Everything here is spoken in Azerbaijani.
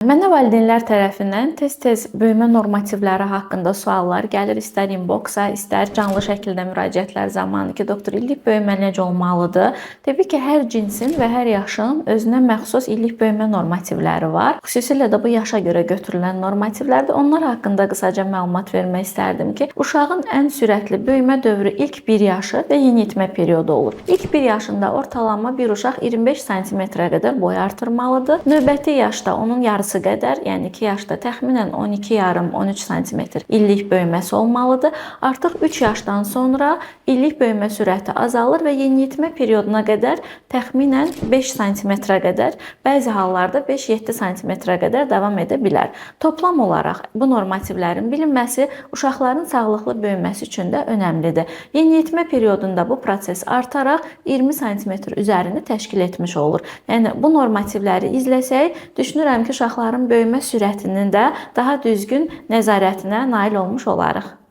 Mənə valideynlər tərəfindən tez-tez böyümə normativləri haqqında suallar gəlir, istər inboxa, istər canlı şəkildə müraciətlər zamanı ki, doktor illik böyümə necə olmalıdır? Təbii ki, hər cinsin və hər yaşın özünə məxsus illik böyümə normativləri var. Xüsusilə də bu yaşa görə götürülən normativlərdir. Onlar haqqında qısaca məlumat vermək istərdim ki, uşağın ən sürətli böyümə dövrü ilk 1 yaşı və yeniyetmə periodu olur. İlk 1 yaşında ortalama bir uşaq 25 sm-ə qədər boy artırmalıdır. Növbəti yaşda onun yarısı qədər, yəni 2 yaşda təxminən 12,5-13 sm illik böyüməsi olmalıdır. Artıq 3 yaşdan sonra illik böyümə sürəti azalır və yeniyetmə perioduna qədər təxminən 5 sm-ə qədər, bəzi hallarda 5-7 sm-ə qədər davam edə bilər. Toplam olaraq bu normativlərin bilinməsi uşaqların sağlıqlı böyüməsi üçün də önəmlidir. Yeniyetmə periodunda bu proses artaraq 20 sm üzərini təşkil etmiş olur. Yəni bu normativləri izləsək, düşünürəm ki, uşaqların böyümə sürətinin də daha düzgün nəzarətinə nail olmuş olarıq.